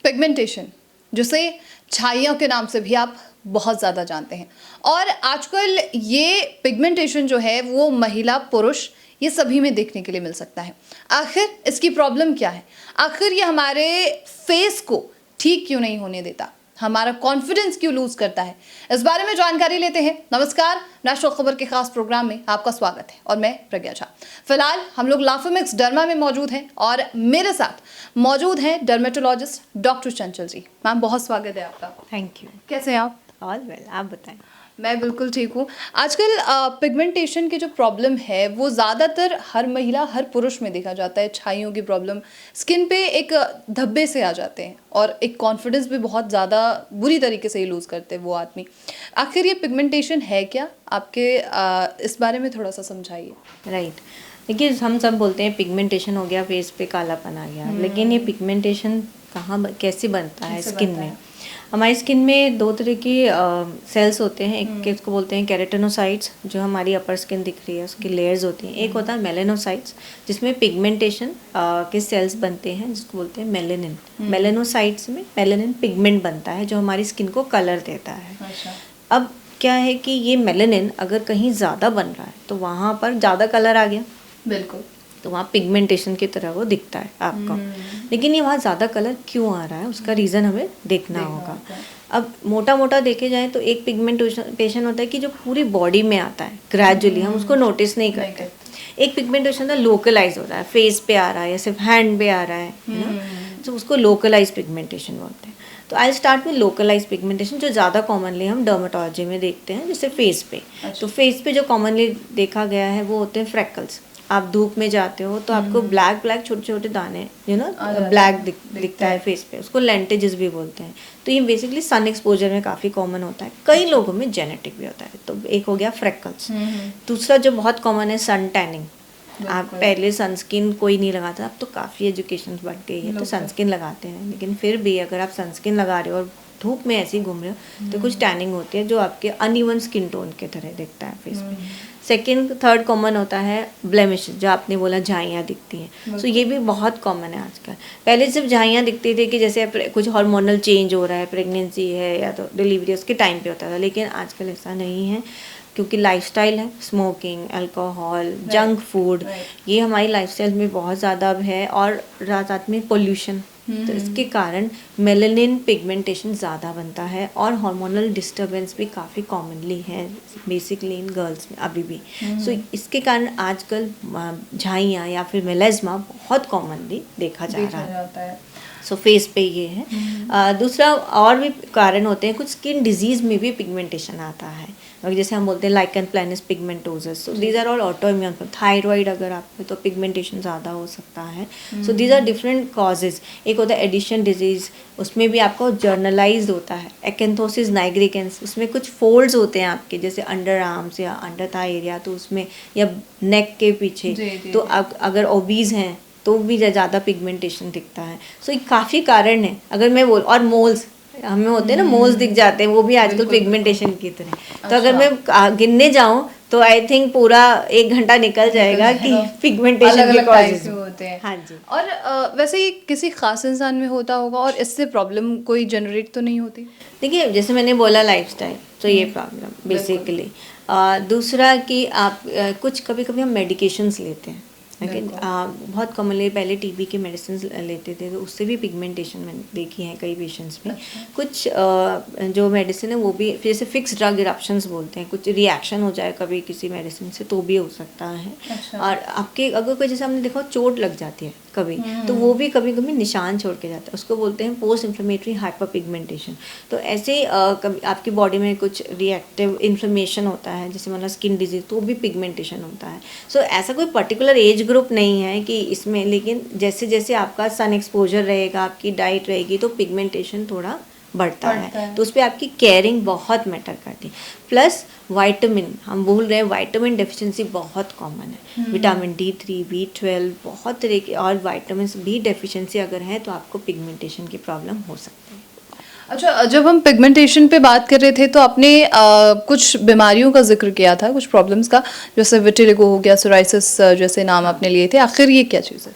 Pigmentation, जिसे छाइयों के नाम से भी आप बहुत ज़्यादा जानते हैं, और आजकल ये पिगमेंटेशन जो है वो महिला पुरुष ये सभी में देखने के लिए मिल सकता है। आखिर इसकी प्रॉब्लम क्या है? आखिर ये हमारे फेस को ठीक क्यों नहीं होने देता? हमारा कॉन्फिडेंस क्यों लूज करता है? इस बारे में जानकारी लेते हैं। नमस्कार, नेशनल खबर के खास प्रोग्राम में आपका स्वागत है और मैं प्रज्ञा झा। फिलहाल हम लोग लाफोमिक्स डर्मा में मौजूद हैं और मेरे साथ मौजूद हैं डर्मेटोलॉजिस्ट डॉक्टर चंचल जी। मैम, बहुत स्वागत है आपका। Thank you. कैसे हैं आप? ऑल वेल, आप बताएं। मैं बिल्कुल ठीक हूँ। आजकल पिगमेंटेशन की जो प्रॉब्लम है वो ज़्यादातर हर महिला हर पुरुष में देखा जाता है। छाइयों की प्रॉब्लम, स्किन पे एक धब्बे से आ जाते हैं और एक कॉन्फिडेंस भी बहुत ज़्यादा बुरी तरीके से ही लूज़ करते हैं वो आदमी। आखिर ये पिगमेंटेशन है क्या? आपके इस बारे में थोड़ा सा समझाइए। राइट। देखिए, हम सब बोलते हैं पिगमेंटेशन हो गया, फेस पे कालापन आ गया, लेकिन ये पिगमेंटेशन कैसे बनता है स्किन में? हमारी स्किन में दो तरह की सेल्स होते हैं। एक इसको बोलते हैं केराटिनोसाइट्स, जो हमारी अपर स्किन दिख रही है उसकी लेयर्स होती हैं। एक होता है मेलेनोसाइट्स, जिसमें पिगमेंटेशन के सेल्स बनते हैं, जिसको बोलते हैं मेलेनिन। मेलेनोसाइट्स में मेलेनिन पिगमेंट बनता है जो हमारी स्किन को कलर देता है। अच्छा। अब क्या है कि ये मेलेनिन अगर कहीं ज़्यादा बन रहा है तो वहाँ पर ज़्यादा कलर आ गया, बिल्कुल, तो वहाँ पिगमेंटेशन की तरह वो दिखता है आपका। लेकिन ये वहाँ ज़्यादा कलर क्यों आ रहा है, उसका रीज़न हमें देखना होगा। अब मोटा मोटा देखे जाए तो एक पिगमेंटेशन होता है कि जो पूरी बॉडी में आता है ग्रेजुअली, हम उसको नोटिस नहीं करते। एक पिगमेंटेशन होता है लोकलाइज हो रहा है, फेस पे आ रहा है या सिर्फ हैंड पे आ रहा है ना, तो उसको लोकलाइज पिगमेंटेशन बोलते हैं। तो आई स्टार्ट में लोकलाइज पिगमेंटेशन, जो ज़्यादा कॉमनली हम डर्मेटोलॉजी में देखते हैं, जैसे फेस पे। तो फेस पे जो कॉमनली देखा गया है वो होते हैं फ्रेकल्स। आप धूप में जाते हो तो आपको ब्लैक ब्लैक छोटे छोटे दाने ब्लैक दिखता है फेस पे, उसको लेंटेजेस भी बोलते हैं। तो ये बेसिकली सन एक्सपोजर में काफ़ी कॉमन होता है, कई लोगों में जेनेटिक भी होता है। तो एक हो गया फ्रेकल्स। दूसरा जो बहुत कॉमन है सन टैनिंग। आप पहले सनस्क्रीन कोई नहीं लगाता, अब तो काफ़ी एजुकेशन बढ़ गई है तो सनस्क्रीन लगाते हैं, लेकिन फिर भी अगर आप सनस्क्रीन लगा रहे हो और धूप में ऐसे ही घूम रहे हो तो कुछ टैनिंग होती है जो आपके अनइवन स्किन टोन के तरह दिखता है फेस पे। सेकंड थर्ड कॉमन होता है ब्लेमिश, जो आपने बोला झाइयाँ दिखती हैं। सो ये भी बहुत कॉमन है आजकल। पहले सिर्फ झाइयाँ दिखती थी कि जैसे कुछ हार्मोनल चेंज हो रहा है, प्रेगनेंसी है या तो डिलीवरी, उसके टाइम पे होता था, लेकिन आजकल ऐसा नहीं है क्योंकि लाइफस्टाइल है, स्मोकिंग, अल्कोहल, जंक फूड, ये हमारी लाइफस्टाइल में बहुत ज़्यादा अब है, और साथ में पोल्यूशन। तो इसके कारण मेलेनिन पिगमेंटेशन ज़्यादा बनता है, और हार्मोनल डिस्टर्बेंस भी काफ़ी कॉमनली है बेसिकली इन गर्ल्स में अभी भी। सो इसके कारण आजकल झाइयाँ या फिर मेलेज्मा बहुत कॉमनली देखा जा रहा है। सो फेस पे ये है। दूसरा और भी कारण होते हैं, कुछ स्किन डिजीज़ में भी पिगमेंटेशन आता है, और जैसे हम बोलते हैं lichen planus pigmentosus. So these are all auto immune. Thyroid अगर आप में तो पिगमेंटेशन ज़्यादा हो सकता है। So these are different causes. एक होता है एडिशन डिजीज़, उसमें भी आपको जर्नलाइज्ड होता है। एक्केंथोसिस नाइग्रिकेंस, उसमें कुछ फोल्ड्स होते हैं आपके, जैसे अंडर आर्म्स या अंडर थाई एरिया, तो उसमें, या नेक के पीछे। तो अगर ओबीज हैं तो भी ज़्यादा पिगमेंटेशन दिखता है। सो ये काफ़ी कारण है। अगर मैं बोल, और मोल्स हमें होते हैं ना, मोल्स दिख जाते हैं, वो भी आजकल पिगमेंटेशन की तरह। तो अगर मैं गिनने जाऊँ तो आई थिंक पूरा 1 घंटा निकल जाएगा कि पिगमेंटेशन के कॉजेज होते हैं। हाँ जी। और वैसे ही किसी खास इंसान में होता होगा और इससे प्रॉब्लम कोई जनरेट तो नहीं होती? देखिए, जैसे मैंने बोला लाइफस्टाइल, तो ये प्रॉब्लम बेसिकली। दूसरा कि आप कुछ कभी कभी हम मेडिकेशंस लेते हैं, बहुत कॉमनली पहले टीबी के मेडिसिन लेते थे, तो उससे भी पिगमेंटेशन मैंने देखी है कई पेशेंट्स में। कुछ जो मेडिसिन है वो भी, जैसे फिक्स ड्रग इरप्शंस बोलते हैं, कुछ रिएक्शन हो जाए कभी किसी मेडिसिन से तो भी हो सकता है। और आपके अगर कोई, जैसे हमने देखा चोट लग जाती है कभी, तो वो भी कभी कभी निशान छोड़ के जाता है, उसको बोलते हैं पोस्ट इन्फ्लेमेटरी हाइपर पिगमेंटेशन। तो ऐसे कभी आपकी बॉडी में कुछ रिएक्टिव इन्फ्लेमेशन होता है, जैसे मतलब स्किन डिजीज, तो भी पिगमेंटेशन होता है। सो ऐसा कोई पर्टिकुलर एज ग्रुप नहीं है कि इसमें, लेकिन जैसे जैसे आपका सन एक्सपोजर रहेगा, आपकी डाइट रहेगी, तो पिगमेंटेशन थोड़ा बढ़ता है। तो उस पर आपकी केयरिंग बहुत मैटर करती है। प्लस विटामिन, हम बोल रहे हैं विटामिन डेफिशिएंसी बहुत कॉमन है। विटामिन D3, B12, बहुत तरह के और विटामिन भी डेफिशिएंसी अगर है तो आपको पिगमेंटेशन की प्रॉब्लम हो सकती है। अच्छा, जब हम पिगमेंटेशन पे बात कर रहे थे तो आपने कुछ बीमारियों का जिक्र किया था, कुछ प्रॉब्लम्स का, जैसे विटिलिगो हो गया, सोराइसिस जैसे नाम आपने लिए थे। आखिर ये क्या चीज़ है?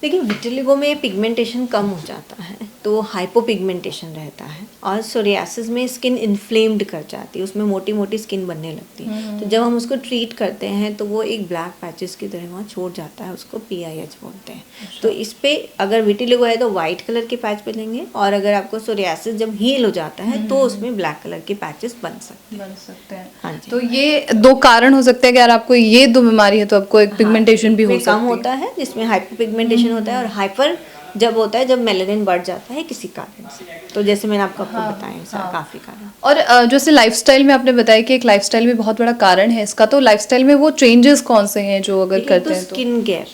देखिए, विटिलिगो में पिगमेंटेशन कम हो जाता है तो हाइपोपिगमेंटेशन रहता है, और सोरियासिस में स्किन इन्फ्लेम्ड कर जाती है, उसमें मोटी मोटी स्किन बनने लगती है। तो जब हम उसको ट्रीट करते हैं तो वो एक ब्लैक पैचेस की तरह वहाँ छोड़ जाता है, उसको PIH बोलते हैं। तो इस पे अगर विटिलिगो है तो वाइट कलर के पैच बनेंगे, और अगर आपको सोरियासिस जब हील हो जाता है तो उसमें ब्लैक कलर के पैचेस बन सकते हैं। हाँ जी। तो ये दो कारण हो सकते हैं कि अगर आपको ये दो बीमारी है तो आपको एक पिगमेंटेशन भी हो सकती है। कम होता है जिसमें हाइपोपिगमेंटेशन होता है, और हाइपर जब होता है जब मेलानिन बढ़ जाता है किसी कारण से। तो जैसे मैंने आपको बताया काफी कारण। और जैसे लाइफस्टाइल में आपने बताया कि एक लाइफस्टाइल में बहुत बड़ा कारण है इसका, तो लाइफस्टाइल में वो चेंजेस कौन से हैं जो अगर करते हैं तो? स्किन केयर,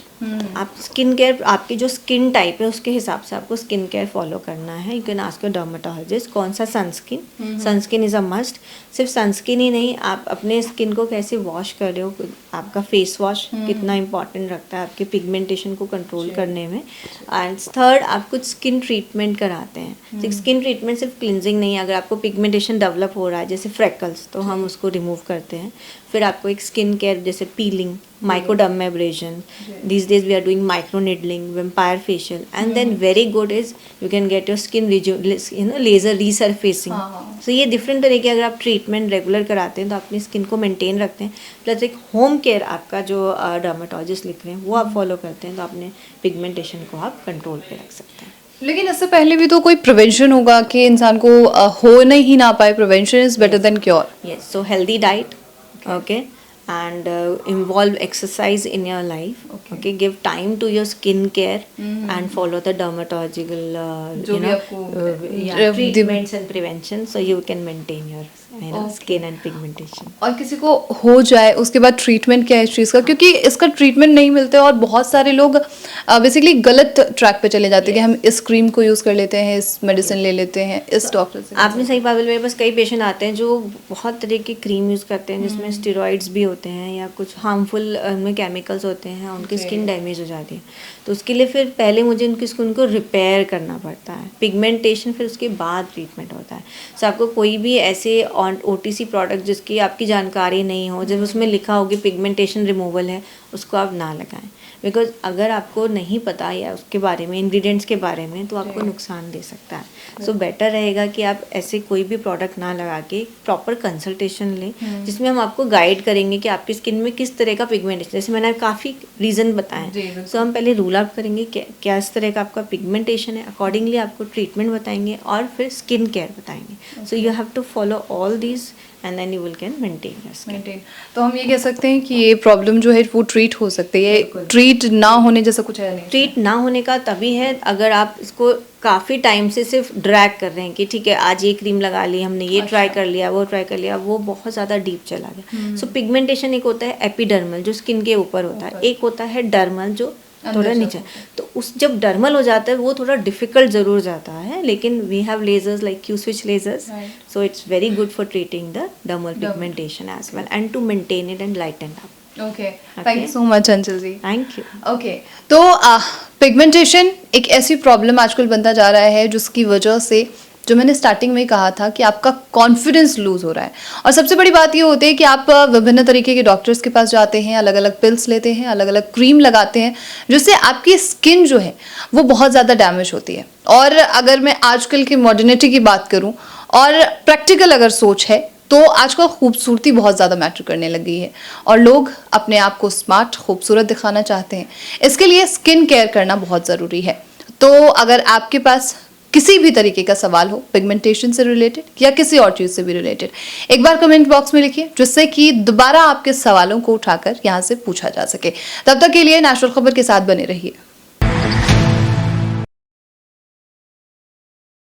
आप स्किन केयर, आपकी जो स्किन टाइप है उसके हिसाब से आपको स्किन केयर फॉलो करना है। You can ask your dermatologist कौन सा सनस्क्रीन इज अ मस्ट। सिर्फ सनस्क्रीन ही नहीं, आप अपने स्किन को कैसे वॉश कर रहे हो, आपका फेस वॉश कितना इंपॉर्टेंट रखता है आपके पिगमेंटेशन को कंट्रोल करने में। एंड थर्ड, आप कुछ स्किन ट्रीटमेंट कराते हैं। स्किन ट्रीटमेंट सिर्फ क्लिनजिंग नहीं है, अगर आपको पिगमेंटेशन डेवलप हो रहा है जैसे फ्रेकल्स, तो हम उसको रिमूव करते हैं। फिर आपको एक स्किन केयर जैसे piling, माइक्रोडर्मेब्रेशन, these days we are doing micro needling, vampire facial, and then very good is you can get your skin laser resurfacing. So ये डिफरेंट तरह के अगर आप ट्रीटमेंट रेगुलर कराते हैं तो अपनी स्किन को मेंटेन रखते हैं। प्लस एक होम केयर आपका जो डर्मेटोलॉजिस्ट लिख रहे हैं वो आप फॉलो करते हैं, तो अपने पिगमेंटेशन को आप कंट्रोल पे रख सकते हैं। लेकिन इससे पहले भी तो कोई प्रिवेंशन होगा कि इंसान को हो नहीं ही ना पाए। Prevention is better than cure. Yes, so healthy diet, okay, and involve exercise in your life. Okay, give time to your skin care and follow the dermatological treatments and prevention, so you can maintain your skin and pigmentation. और किसी को हो जाए उसके बाद treatment क्या है इस चीज़ का, क्योंकि इसका ट्रीटमेंट नहीं मिलते और बहुत सारे लोग बेसिकली गलत ट्रैक पे चले जाते हैं कि हम इस क्रीम को यूज़ कर लेते हैं, इस मेडिसिन ले लेते हैं, इस डॉक्टर से। आपने सही बात बोली। मेरे पास कई पेशेंट आते हैं जो बहुत तरह की क्रीम यूज़ करते हैं जिसमें स्टेरॉइड्स भी होते हैं या कुछ हार्मफुल उनमें केमिकल्स होते हैं, उनकी स्किन डैमेज हो जाती है। तो उसके लिए फिर पहले मुझे उनकी स्किन को रिपेयर करना पड़ता है, पिगमेंटेशन, फिर उसके बाद ट्रीटमेंट होता है। सो आपको कोई भी ऐसे OTC प्रोडक्ट जिसकी आपकी जानकारी नहीं हो, जब उसमें लिखा हो कि पिगमेंटेशन रिमूवल है, उसको आप ना लगाएं। बिकॉज अगर आपको नहीं पता या उसके बारे में, इंग्रेडिएंट्स के बारे में, तो आपको नुकसान दे सकता है। सो बेटर रहेगा कि आप ऐसे कोई भी प्रोडक्ट ना लगा के प्रॉपर कंसल्टेशन लें, जिसमें हम आपको गाइड करेंगे कि आपकी स्किन में किस तरह का पिगमेंटेशन, जैसे मैंने काफ़ी रीज़न बताए। सो हम पहले रूल आउट करेंगे क्या इस तरह का आपका पिगमेंटेशन है, अकॉर्डिंगली आपको ट्रीटमेंट बताएंगे और फिर स्किन केयर बताएंगे। So you have to follow all these and then you will can maintain your skin. तो हम ये कह सकते हैं कि ये प्रॉब्लम जो है वो ट्रीट हो सकती है, ट्रीट ना होने जैसा कुछ है नहीं। ट्रीट ना होने का तभी है अगर आप इसको काफ़ी टाइम से सिर्फ ड्रैग कर रहे हैं कि ठीक है आज ये क्रीम लगा ली हमने, ये ट्राई कर लिया, वो ट्राई कर लिया, वो बहुत ज़्यादा डीप चला गया। सो पिगमेंटेशन एक होता है एपिडर्मल जो स्किन के ऊपर होता है, एक होता है डर्मल जो थोड़ा नीचे। तो उस जब डर्मल हो जाता है वो थोड़ा डिफिकल्ट ज़रूर जाता है, लेकिन we have lasers like Q-switch lasers, so it's very good for treating the dermal pigmentation as well and to maintain it and lighten up. Okay, thank you so much Anchal ji. Thank you. Okay, तो pigmentation एक ऐसी problem आजकल बनता जा रहा है जिसकी वजह से, जो मैंने स्टार्टिंग में कहा था कि आपका कॉन्फिडेंस लूज हो रहा है। और सबसे बड़ी बात ये होती है कि आप विभिन्न तरीके के डॉक्टर्स के पास जाते हैं, अलग अलग पिल्स लेते हैं, अलग अलग क्रीम लगाते हैं, जिससे आपकी स्किन जो है वो बहुत ज़्यादा डैमेज होती है। और अगर मैं आजकल की मॉडर्निटी की बात करूँ और प्रैक्टिकल अगर सोच है तो आजकल खूबसूरती बहुत ज़्यादा मैटर करने लगी है और लोग अपने आप को स्मार्ट, खूबसूरत दिखाना चाहते हैं। इसके लिए स्किन केयर करना बहुत ज़रूरी है। तो अगर आपके पास किसी भी तरीके का सवाल हो पिगमेंटेशन से रिलेटेड या किसी और चीज़ से भी रिलेटेड, एक बार कमेंट बॉक्स में लिखिए, जिससे कि दोबारा आपके सवालों को उठाकर यहाँ से पूछा जा सके। तब तक के लिए नेशनल खबर के साथ बने रहिए।